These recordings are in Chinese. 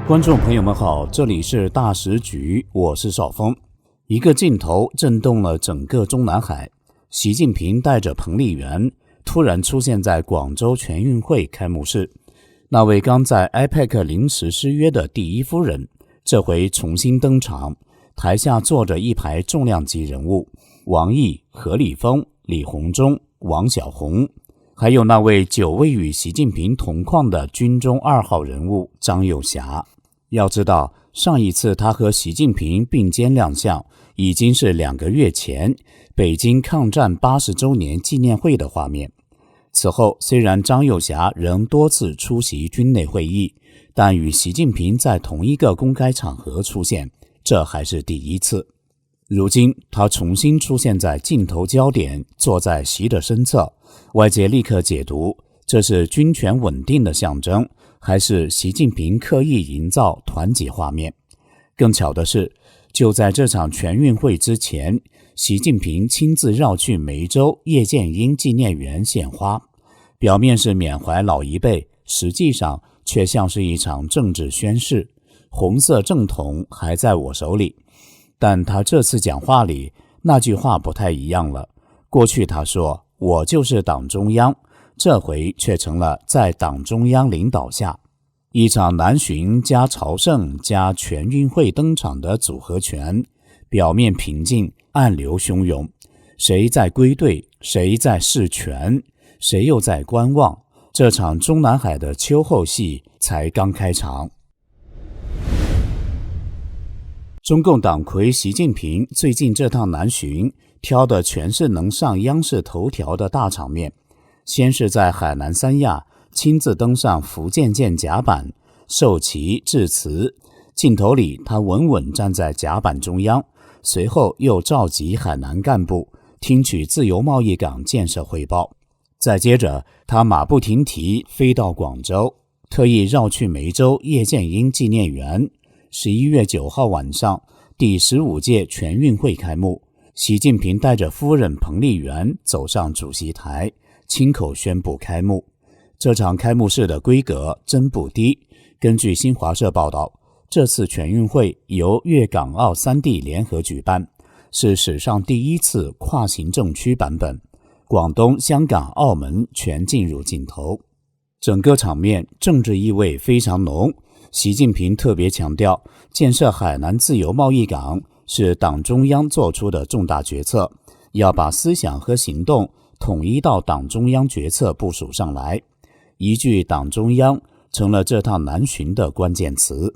观众朋友们好，这里是大时局，我是邵峰。一个镜头震动了整个中南海，习近平带着彭丽媛突然出现在广州全运会开幕式。那位刚在 IPEC 临时失约的第一夫人，这回重新登场，台下坐着一排重量级人物，王毅、何立峰、李鸿忠、王晓红，还有那位久未与习近平同框的军中2号人物张又侠。要知道，上一次他和习近平并肩亮相，已经是2个月前北京抗战80周年纪念会的画面。此后，虽然张又侠仍多次出席军内会议，但与习近平在同一个公开场合出现，这还是第一次。如今他重新出现在镜头焦点，坐在习的身侧，外界立刻解读这是军权稳定的象征，还是习近平刻意营造团结画面。更巧的是，就在这场全运会之前，习近平亲自绕去梅州叶剑英纪念园献花，表面是缅怀老一辈，实际上却像是一场政治宣誓，红色正统还在我手里。但他这次讲话里那句话不太一样了，过去他说我就是党中央，这回却成了在党中央领导下。一场南巡加朝圣加全运会登场的组合拳，表面平静，暗流汹涌，谁在归队，谁在示权，谁又在观望，这场中南海的秋后戏才刚开场。中共党魁习近平最近这趟南巡挑的全是能上央视头条的大场面，先是在海南三亚亲自登上福建舰甲板，授旗致辞，镜头里他稳稳站在甲板中央，随后又召集海南干部听取自由贸易港建设汇报。再接着他马不停蹄飞到广州，特意绕去梅州叶剑英纪念园。11月9号晚上，第15届全运会开幕，习近平带着夫人彭丽媛走上主席台，亲口宣布开幕。这场开幕式的规格真不低，根据新华社报道，这次全运会由粤港澳3地联合举办，是史上第一次跨行政区版本，广东、香港、澳门全进入镜头。整个场面政治意味非常浓，习近平特别强调，建设海南自由贸易港是党中央做出的重大决策，要把思想和行动统一到党中央决策部署上来。一句党中央成了这趟南巡的关键词。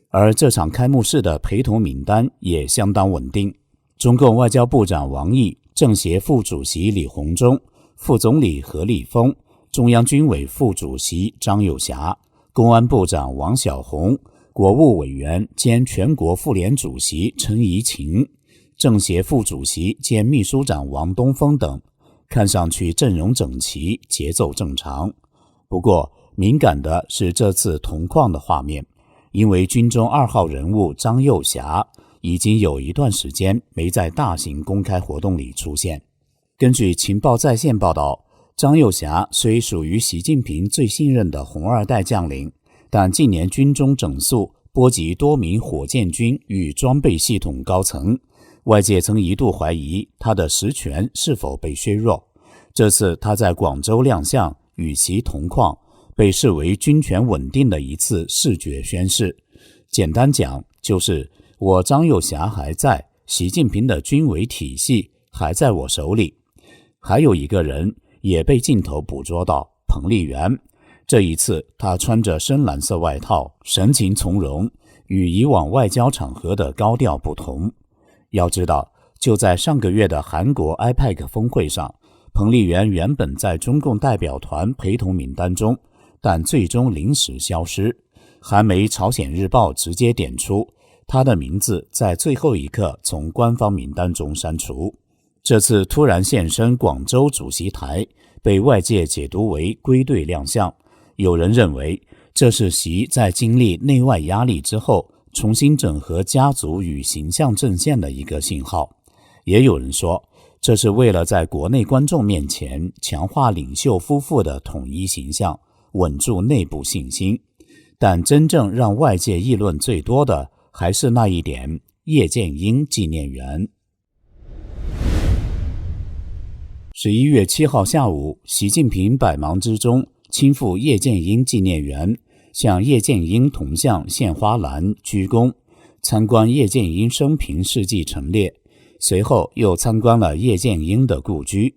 而这场开幕式的陪同名单也相当稳定，中共外交部长王毅、政协副主席李鸿忠、副总理何立峰、中央军委副主席张又侠、公安部长王晓红、国务委员兼全国妇联主席陈怡琴、政协副主席兼秘书长王东峰等，看上去阵容整齐，节奏正常。不过敏感的是这次同框的画面，因为军中2号人物张又侠已经有一段时间没在大型公开活动里出现。根据情报在线报道，张又侠虽属于习近平最信任的红2代将领，但近年军中整肃波及多名火箭军与装备系统高层，外界曾一度怀疑他的实权是否被削弱。这次他在广州亮相，与其同框，被视为军权稳定的一次视觉宣示。简单讲，就是我张又侠还在，习近平的军委体系还在我手里。还有一个人也被镜头捕捉到，彭丽媛。这一次她穿着深蓝色外套，神情从容，与以往外交场合的高调不同。要知道，就在上个月的韩国 IPEC 峰会上，彭丽媛原本在中共代表团陪同名单中，但最终临时消失。韩媒朝鲜日报直接点出，她的名字在最后一刻从官方名单中删除。这次突然现身广州主席台，被外界解读为归队亮相。有人认为，这是习在经历内外压力之后，重新整合家族与形象阵线的一个信号。也有人说，这是为了在国内观众面前强化领袖夫妇的统一形象，稳住内部信心。但真正让外界议论最多的还是那一点叶剑英纪念园。11月7号下午，习近平百忙之中亲赴叶剑英纪念园，向叶剑英铜像献花篮鞠躬，参观叶剑英生平事迹陈列，随后又参观了叶剑英的故居。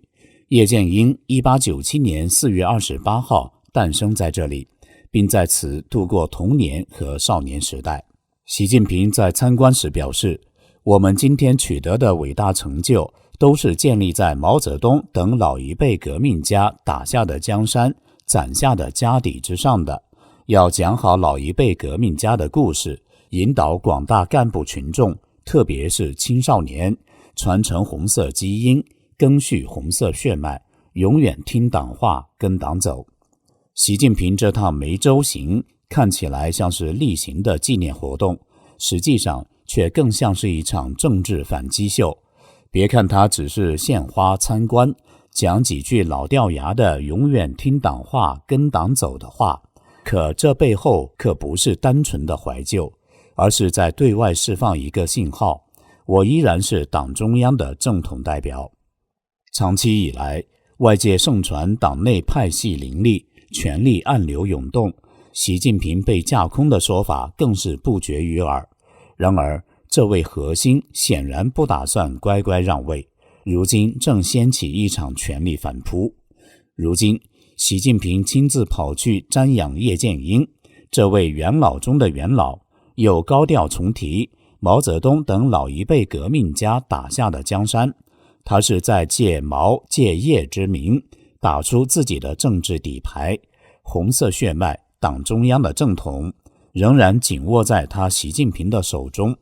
叶剑英1897年4月28号诞生在这里，并在此度过童年和少年时代。习近平在参观时表示，我们今天取得的伟大成就都是建立在毛泽东等老一辈革命家打下的江山、攒下的家底之上的。要讲好老一辈革命家的故事，引导广大干部群众，特别是青少年，传承红色基因，赓续红色血脉，永远听党话，跟党走。习近平这趟梅州行看起来像是例行的纪念活动，实际上却更像是一场政治反击秀。别看他只是献花参观，讲几句老掉牙的永远听党话跟党走的话，可这背后可不是单纯的怀旧，而是在对外释放一个信号，我依然是党中央的正统代表。长期以来，外界盛传党内派系林立，权力暗流涌动，习近平被架空的说法更是不绝于耳。然而这位核心显然不打算乖乖让位，如今正掀起一场权力反扑。如今习近平亲自跑去瞻仰叶剑英，这位元老中的元老，又高调重提毛泽东等老一辈革命家打下的江山，他是在借毛借叶之名打出自己的政治底牌，红色血脉，党中央的正统仍然紧握在他习近平的手中。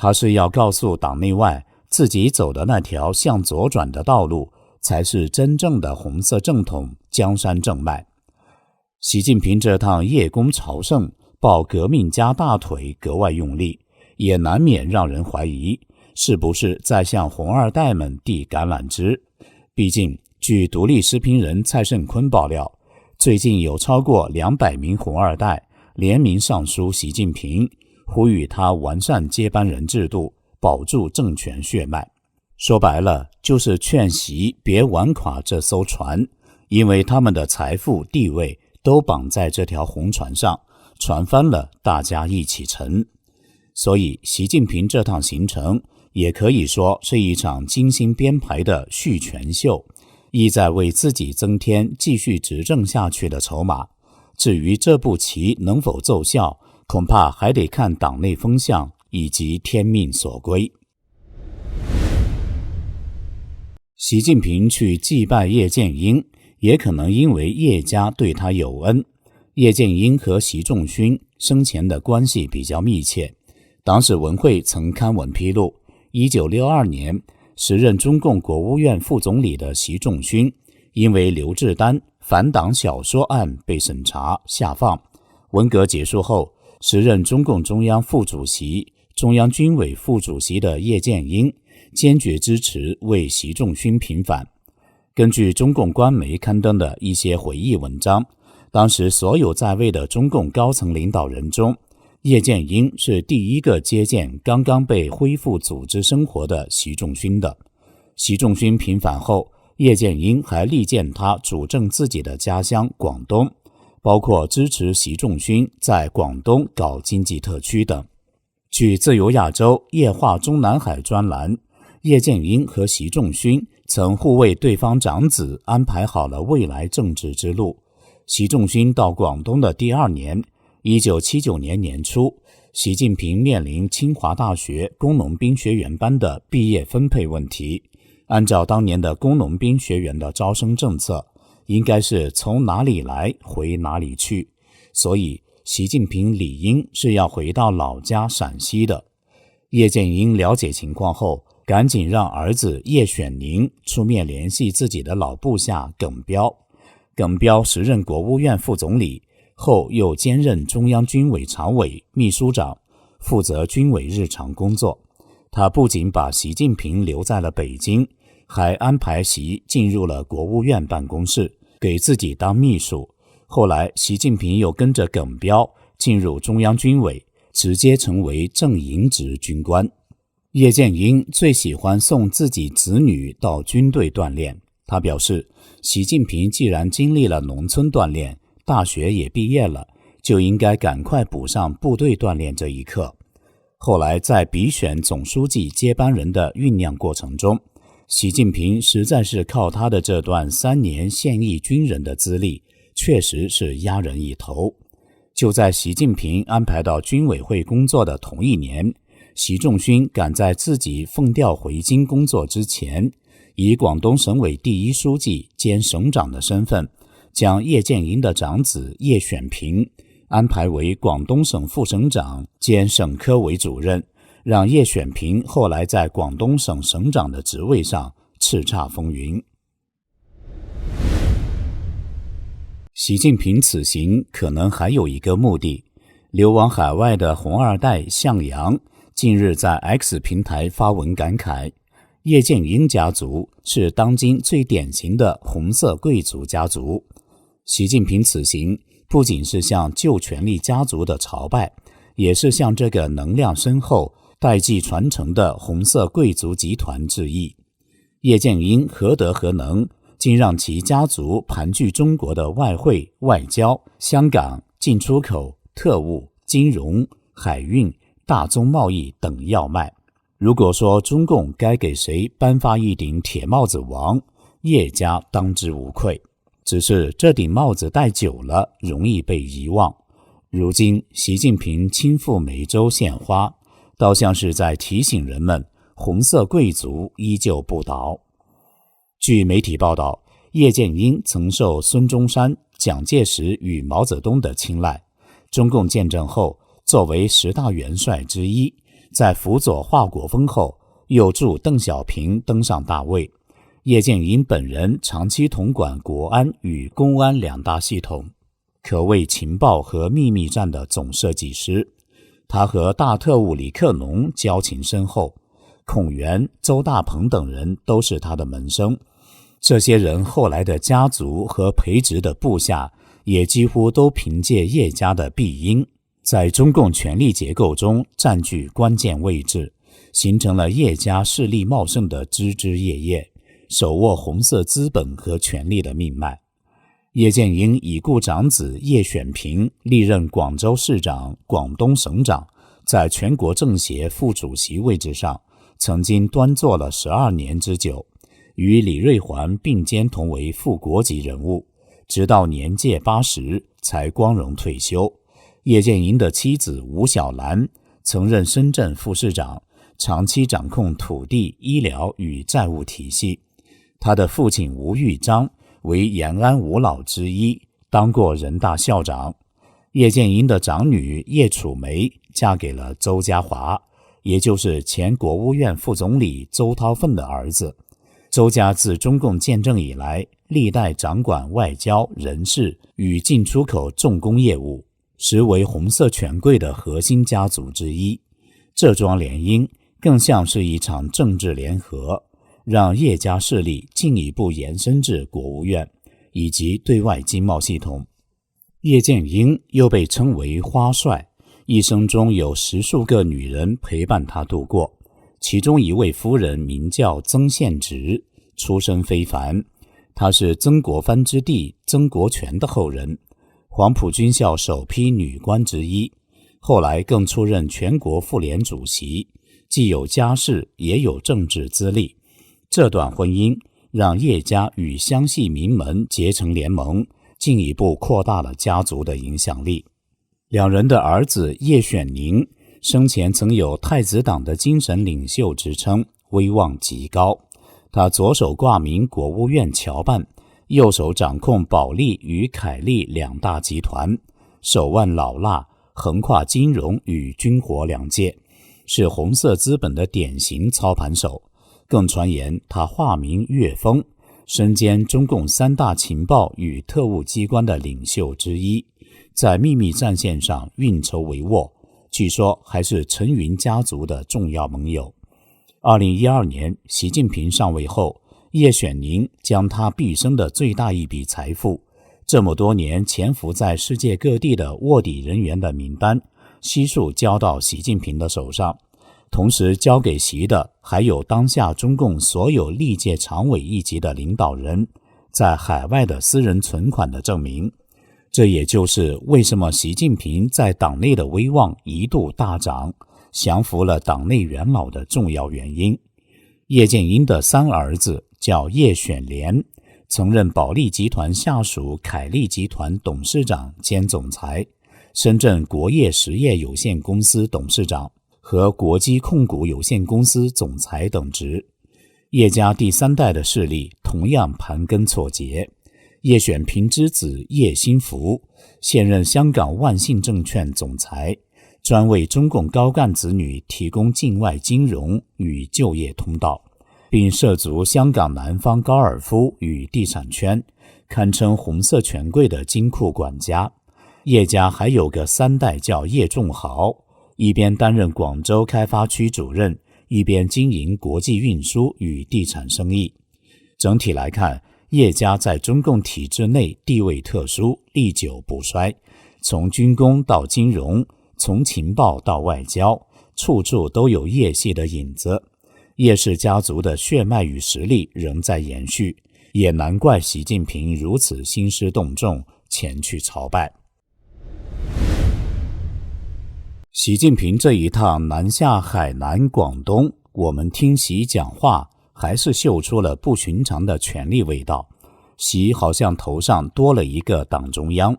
他是要告诉党内外，自己走的那条向左转的道路才是真正的红色正统，江山正脉。习近平这趟叶公朝圣，抱革命家大腿格外用力，也难免让人怀疑是不是在向红二代们递橄榄枝。毕竟据独立时评人蔡胜坤爆料，最近有超过200名红二代联名上书习近平，呼吁他完善接班人制度，保住政权血脉。说白了，就是劝习别玩垮这艘船，因为他们的财富地位都绑在这条红船上，船翻了，大家一起沉。所以习近平这趟行程也可以说是一场精心编排的续权秀，意在为自己增添继续执政下去的筹码。至于这步棋能否奏效，恐怕还得看党内风向以及天命所归。习近平去祭拜叶剑英，也可能因为叶家对他有恩。叶剑英和习仲勋生前的关系比较密切，党史文汇曾刊文披露，1962年时任中共国务院副总理的习仲勋因为刘志丹反党小说案被审查下放。文革结束后，时任中共中央副主席、中央军委副主席的叶剑英坚决支持为习仲勋平反。根据中共官媒刊登的一些回忆文章，当时所有在位的中共高层领导人中，叶剑英是第一个接见刚刚被恢复组织生活的习仲勋的。习仲勋平反后，叶剑英还力荐他主政自己的家乡广东，包括支持习仲勋在广东搞经济特区等。据自由亚洲夜话中南海专栏，叶剑英和习仲勋曾互为对方长子安排好了未来政治之路。习仲勋到广东的第2年，1979年年初，习近平面临清华大学工农兵学员班的毕业分配问题。按照当年的工农兵学员的招生政策，应该是从哪里来回哪里去，所以习近平理应是要回到老家陕西的。叶剑英了解情况后，赶紧让儿子叶选宁出面联系自己的老部下耿彪。耿彪时任国务院副总理，后又兼任中央军委常委、秘书长，负责军委日常工作。他不仅把习近平留在了北京，还安排习进入了国务院办公室，给自己当秘书。后来习近平又跟着耿彪进入中央军委，直接成为正营职军官。叶剑英最喜欢送自己子女到军队锻炼。他表示，习近平既然经历了农村锻炼，大学也毕业了，就应该赶快补上部队锻炼这一课。后来在比选总书记接班人的酝酿过程中，习近平实在是靠他的这段3年现役军人的资历，确实是压人一头。就在习近平安排到军委会工作的同一年，习仲勋赶在自己奉调回京工作之前，以广东省委第一书记兼省长的身份，将叶剑英的长子叶选平安排为广东省副省长兼省科委主任，让叶选平后来在广东省省长的职位上叱咤风云。习近平此行可能还有一个目的，流亡海外的红二代向阳近日在 X 平台发文感慨，叶剑英家族是当今最典型的红色贵族家族。习近平此行不仅是向旧权力家族的朝拜，也是向这个能量深厚、代际传承的红色贵族集团致意。叶剑英何德何能，竟让其家族盘踞中国的外汇、外交、香港、进出口、特务、金融、海运、大宗贸易等要脉。如果说中共该给谁颁发一顶铁帽子王，叶家当之无愧。只是这顶帽子戴久了，容易被遗忘。如今习近平亲赴梅州献花，倒像是在提醒人们，红色贵族依旧不倒。据媒体报道，叶剑英曾受孙中山、蒋介石与毛泽东的青睐。中共建政后，作为10大元帅之一，在辅佐华国锋后，又助邓小平登上大位。叶剑英本人长期统管国安与公安2大系统，可谓情报和秘密战的总设计师。他和大特务李克农交情深厚，孔元、周大鹏等人都是他的门生。这些人后来的家族和培植的部下，也几乎都凭借叶家的庇荫，在中共权力结构中占据关键位置，形成了叶家势力茂盛的枝枝叶叶，手握红色资本和权力的命脉。叶剑英已故长子叶选平历任广州市长、广东省长，在全国政协副主席位置上曾经端坐了12年之久，与李瑞环并肩同为副国级人物，直到年届80才光荣退休。叶剑英的妻子吴小兰曾任深圳副市长，长期掌控土地、医疗与债务体系。他的父亲吴玉章为延安5老之一，当过人大校长。叶剑英的长女叶楚梅嫁给了周家华，也就是前国务院副总理周韬奋的儿子。周家自中共建政以来，历代掌管外交、人事与进出口重工业务，实为红色权贵的核心家族之一。这桩联姻更像是一场政治联合，让叶家势力进一步延伸至国务院以及对外经贸系统。叶剑英又被称为花帅，一生中有10数个女人陪伴他度过，其中一位夫人名叫曾宪直，出身非凡。她是曾国藩之弟曾国荃的后人，黄埔军校首批女官之一，后来更出任全国妇联主席，既有家世也有政治资历。这段婚姻让叶家与湘系名门结成联盟，进一步扩大了家族的影响力。两人的儿子叶选宁生前曾有太子党的精神领袖之称，威望极高。他左手挂名国务院侨办，右手掌控保利与凯利2大集团，手腕老辣，横跨金融与军火2界，是红色资本的典型操盘手。更传言他化名岳峰，身兼中共3大情报与特务机关的领袖之一，在秘密战线上运筹帷幄，据说还是陈云家族的重要盟友。2012年习近平上位后，叶选宁将他毕生的最大一笔财富这么多年潜伏在世界各地的卧底人员的名单悉数交到习近平的手上，同时交给习的还有当下中共所有历届常委一级的领导人在海外的私人存款的证明。这也就是为什么习近平在党内的威望一度大涨，降服了党内元老的重要原因。叶剑英的三儿子叫叶选连，曾任保利集团下属凯利集团董事长兼总裁，深圳国业实业有限公司董事长和国基控股有限公司总裁等职。叶家第三代的势力同样盘根错节。叶选平之子叶新福现任香港万信证券总裁，专为中共高干子女提供境外金融与就业通道，并涉足香港南方高尔夫与地产圈，堪称红色权贵的金库管家。叶家还有个三代叫叶仲豪，一边担任广州开发区主任，一边经营国际运输与地产生意。整体来看，叶家在中共体制内地位特殊，历久不衰，从军工到金融，从情报到外交，处处都有叶系的影子。叶氏家族的血脉与实力仍在延续，也难怪习近平如此兴师动众前去朝拜。习近平这一趟南下海南、广东，我们听习讲话还是嗅出了不寻常的权力味道。习好像头上多了一个党中央。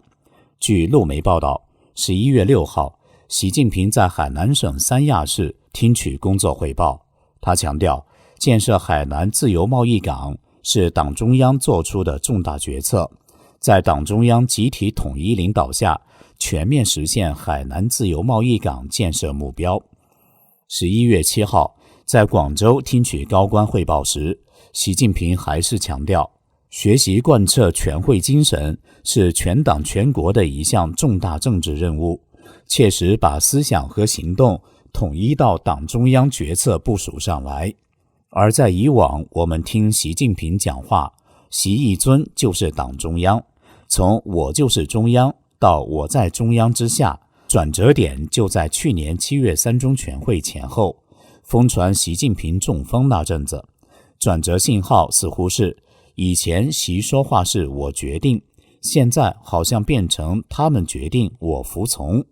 据路媒报道，11月6号，习近平在海南省三亚市听取工作汇报。他强调，建设海南自由贸易港是党中央做出的重大决策，在党中央集体统一领导下，全面实现海南自由贸易港建设目标。11月7号，在广州听取高官汇报时，习近平还是强调，学习贯彻全会精神是全党全国的一项重大政治任务，切实把思想和行动统一到党中央决策部署上来。而在以往我们听习近平讲话，习一尊就是党中央，从我就是中央到我在中央之下，转折点就在去年7月3中全会前后，疯传习近平中风那阵子。转折信号似乎是以前习说话是我决定，现在好像变成他们决定我服从，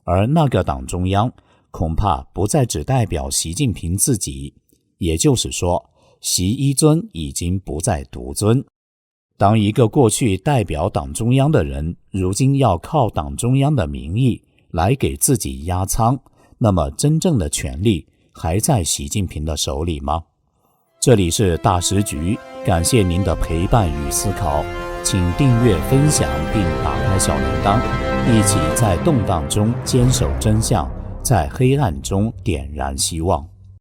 而那个党中央恐怕不再只代表习近平自己，也就是说，习一尊已经不再独尊。当一个过去代表党中央的人，如今要靠党中央的名义来给自己压舱，那么真正的权力还在习近平的手里吗？这里是大时局，感谢您的陪伴与思考，请订阅分享并打开小铃铛，一起在动荡中坚守真相，在黑暗中点燃希望。